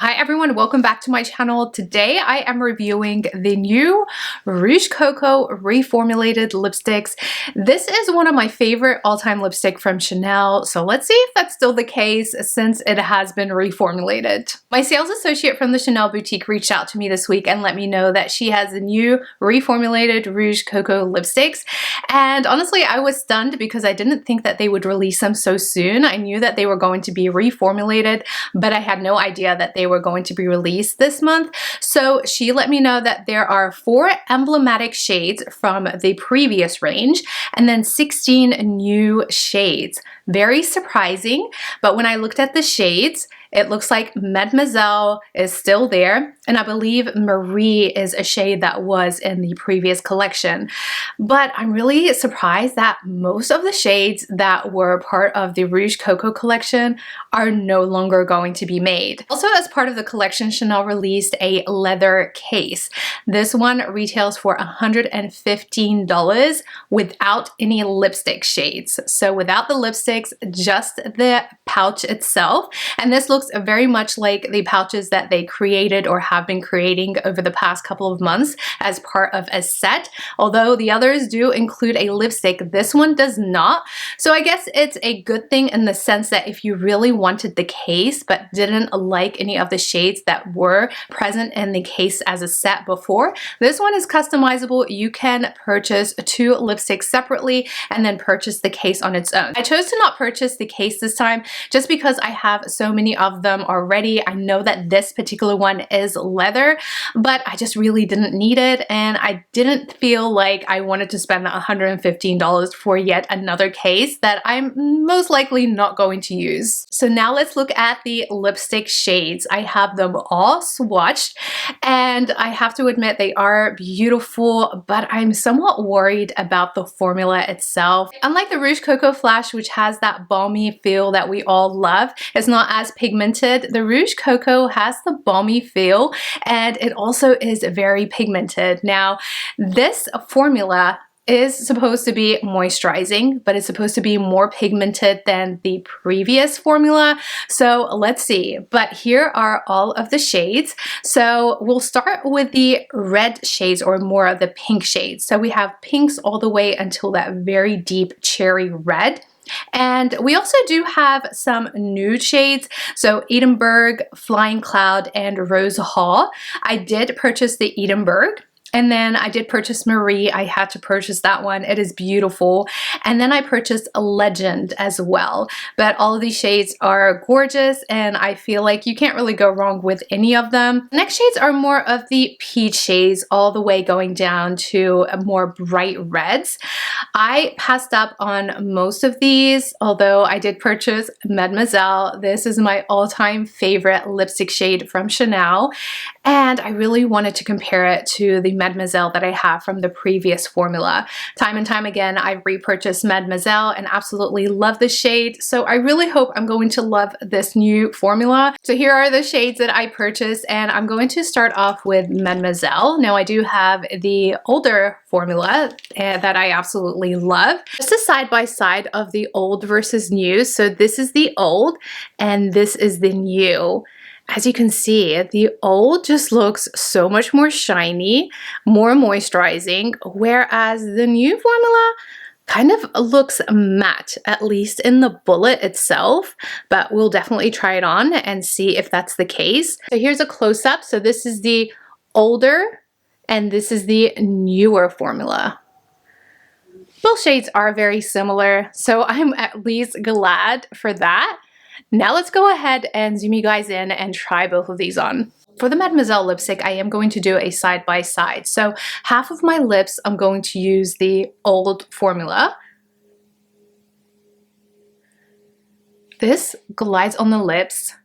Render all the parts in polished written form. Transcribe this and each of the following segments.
Hi everyone, welcome back to my channel. Today I am reviewing the new Rouge Coco Reformulated lipsticks. This is one of my favorite all-time lipstick from Chanel, so let's see if that's still the case since it has been reformulated. My sales associate from the Chanel boutique reached out to me this week and let me know that she has the new reformulated Rouge Coco lipsticks, and honestly I was stunned because I didn't think that they would release them so soon. I knew that they were going to be reformulated, but I had no idea that they were going to be released this month. So she let me know that there are 4 emblematic shades from the previous range and then 16 new shades. Very surprising, but when I looked at the shades, it looks like Mademoiselle is still there, and I believe Marie is a shade that was in the previous collection. But I'm really surprised that most of the shades that were part of the Rouge Coco collection are no longer going to be made. Also, as part of the collection, Chanel released a leather case. This one retails for $115 without any lipstick shades. So without the lipsticks, just the pouch itself. And this looks very much like the pouches that they created or have been creating over the past couple of months as part of a set. Although the others do include a lipstick, this one does not. So I guess it's a good thing in the sense that if you really wanted the case but didn't like any of the shades that were present in the case as a set before, this one is customizable. You can purchase 2 lipsticks separately and then purchase the case on its own. I chose to not purchase the case this time just because I have so many of them already. I know that this particular one is leather, but I just really didn't need it, and I didn't feel like I wanted to spend $115 for yet another case that I'm most likely not going to use. So now let's look at the lipstick shades. I have them all swatched, and I have to admit they are beautiful, but I'm somewhat worried about the formula itself. Unlike the Rouge Coco Flash, which has that balmy feel that we all love, it's not as pigmented. The Rouge Coco has the balmy feel, and it also is very pigmented. Now, this formula is supposed to be moisturizing, but it's supposed to be more pigmented than the previous formula. So let's see. But here are all of the shades. So we'll start with the red shades, or more of the pink shades. So we have pinks all the way until that very deep cherry red. And we also do have some nude shades, so Edimbourg, Flying Cloud, and Rose Hall. I did purchase the Edimbourg. And then I did purchase Marie. I had to purchase that one. It is beautiful. And then I purchased a Legend as well. But all of these shades are gorgeous, and I feel like you can't really go wrong with any of them. The next shades are more of the peach shades, all the way going down to more bright reds. I passed up on most of these, although I did purchase Mademoiselle. This is my all-time favorite lipstick shade from Chanel, and I really wanted to compare it to the Mademoiselle that I have from the previous formula. Time and time again, I've repurchased Mademoiselle and absolutely love the shade, so I really hope I'm going to love this new formula. So here are the shades that I purchased, and I'm going to start off with Mademoiselle. Now, I do have the older formula that I absolutely love. Just a side-by-side of the old versus new. So this is the old and this is the new. As you can see, the old just looks so much more shiny, more moisturizing, whereas the new formula kind of looks matte, at least in the bullet itself, but we'll definitely try it on and see if that's the case. So here's a close-up. So this is the older and this is the newer formula. Both shades are very similar, so I'm at least glad for that. Now let's go ahead and zoom you guys in and try both of these on. For the Mademoiselle lipstick, I am going to do a side-by-side. So half of my lips, I'm going to use the old formula. This glides on the lips,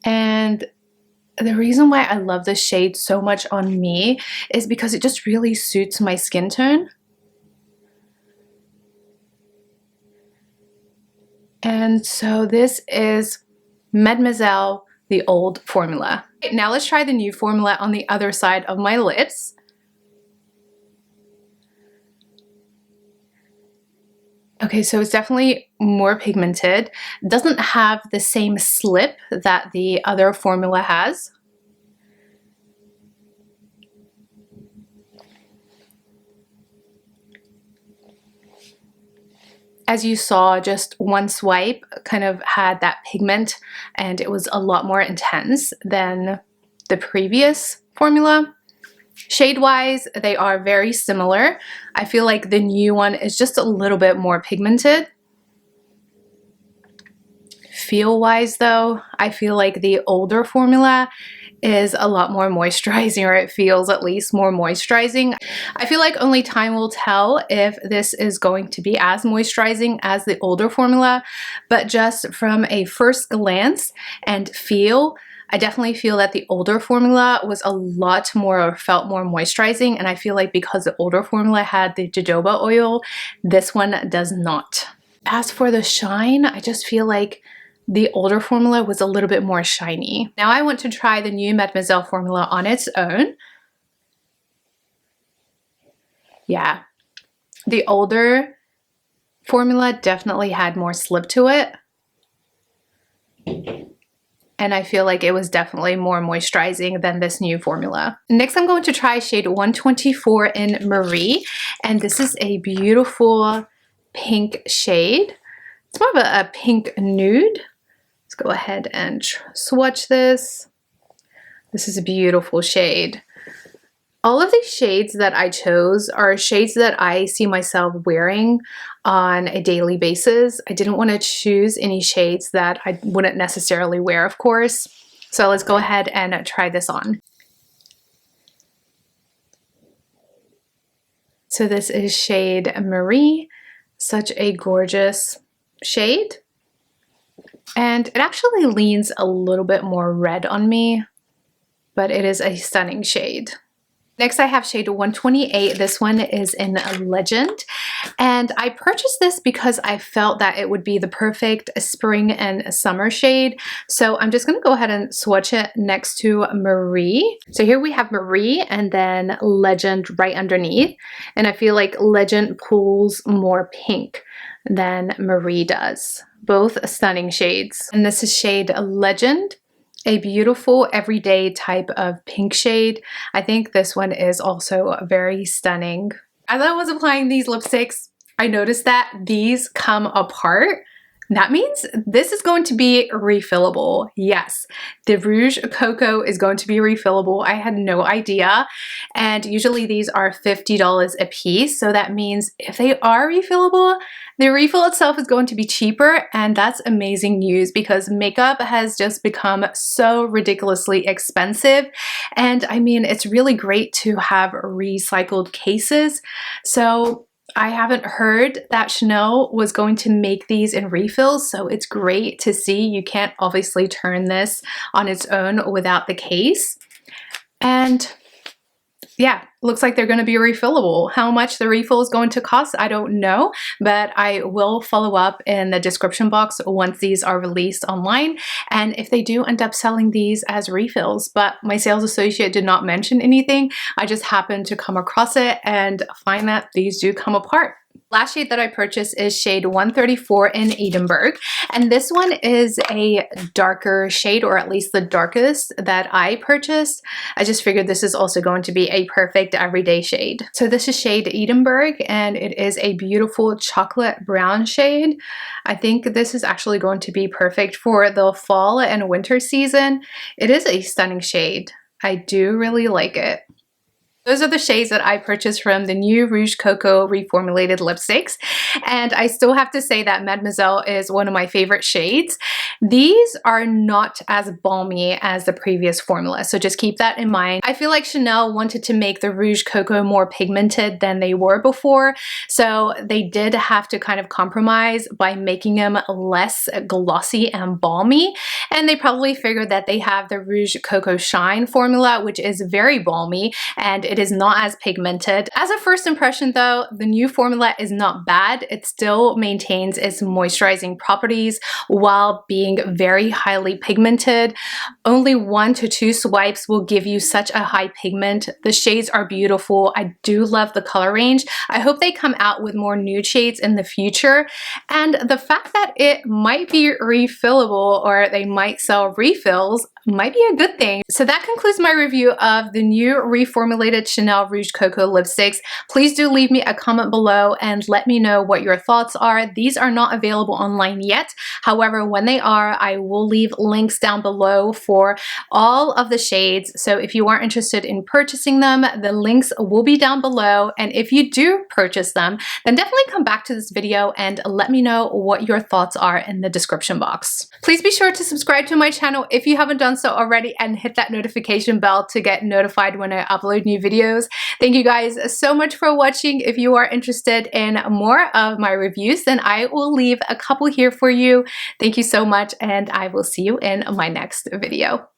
and the reason why I love this shade so much on me is because it just really suits my skin tone. And so this is Mademoiselle, the old formula. Now let's try the new formula on the other side of my lips. Okay, so it's definitely more pigmented. Doesn't have the same slip that the other formula has. As you saw, just one swipe kind of had that pigment and it was a lot more intense than the previous formula. Shade-wise, they are very similar. I feel like the new one is just a little bit more pigmented. Feel-wise though, I feel like the older formula is a lot more moisturizing, or it feels at least more moisturizing. I feel like only time will tell if this is going to be as moisturizing as the older formula, but just from a first glance and feel, I definitely feel that the older formula was a lot more, or felt more moisturizing, and I feel like because the older formula had the jojoba oil, this one does not. As for the shine, I just feel like the older formula was a little bit more shiny. Now I want to try the new Mademoiselle formula on its own. Yeah, the older formula definitely had more slip to it. And I feel like it was definitely more moisturizing than this new formula. Next, I'm going to try shade 124 in Marie. And this is a beautiful pink shade. It's more of a pink nude. Let's go ahead and swatch this. This is a beautiful shade. All of these shades that I chose are shades that I see myself wearing on a daily basis. I didn't want to choose any shades that I wouldn't necessarily wear, of course. So let's go ahead and try this on. So this is shade Marie, such a gorgeous shade. And it actually leans a little bit more red on me, but it is a stunning shade. Next, I have shade 128. This one is in Legend, and I purchased this because I felt that it would be the perfect spring and summer shade. So I'm just going to go ahead and swatch it next to Marie. So here we have Marie and then Legend right underneath, and I feel like Legend pulls more pink than Marie does. Both stunning shades. And this is shade Legend. A beautiful everyday type of pink shade. I think this one is also very stunning. As I was applying these lipsticks, I noticed that these come apart. That means this is going to be refillable. Yes, the Rouge Coco is going to be refillable. I had no idea. And usually these are $50 a piece. So that means if they are refillable, the refill itself is going to be cheaper. And that's amazing news because makeup has just become so ridiculously expensive. And I mean, it's really great to have recycled cases. So I haven't heard that Chanel was going to make these in refills, so it's great to see. You can't obviously turn this on its own without the case. And yeah, looks like they're going to be refillable. How much the refill is going to cost, I don't know, but I will follow up in the description box once these are released online, and if they do end up selling these as refills. But my sales associate did not mention anything. I just happened to come across it and find that these do come apart. Last shade that I purchased is shade 134 in Edinburgh, and this one is a darker shade, or at least the darkest that I purchased. I just figured this is also going to be a perfect everyday shade. So this is shade Edinburgh, and it is a beautiful chocolate brown shade. I think this is actually going to be perfect for the fall and winter season. It is a stunning shade. I do really like it. Those are the shades that I purchased from the new Rouge Coco Reformulated lipsticks, and I still have to say that Mademoiselle is one of my favorite shades. These are not as balmy as the previous formula, so just keep that in mind. I feel like Chanel wanted to make the Rouge Coco more pigmented than they were before, so they did have to kind of compromise by making them less glossy and balmy, and they probably figured that they have the Rouge Coco Shine formula, which is very balmy, and it is not as pigmented. As a first impression though, the new formula is not bad. It still maintains its moisturizing properties while being being very highly pigmented. Only 1 to 2 swipes will give you such a high pigment. The shades are beautiful. I do love the color range. I hope they come out with more nude shades in the future. And the fact that it might be refillable, or they might sell refills, might be a good thing. So that concludes my review of the new reformulated Chanel Rouge Coco lipsticks. Please do leave me a comment below and let me know what your thoughts are. These are not available online yet. However, when they are, I will leave links down below for all of the shades. So if you are interested in purchasing them, the links will be down below. And if you do purchase them, then definitely come back to this video and let me know what your thoughts are in the description box. Please be sure to subscribe to my channel if you haven't done so already, and hit that notification bell to get notified when I upload new videos. Thank you guys so much for watching. If you are interested in more of my reviews, then I will leave a couple here for you. Thank you so much, and I will see you in my next video.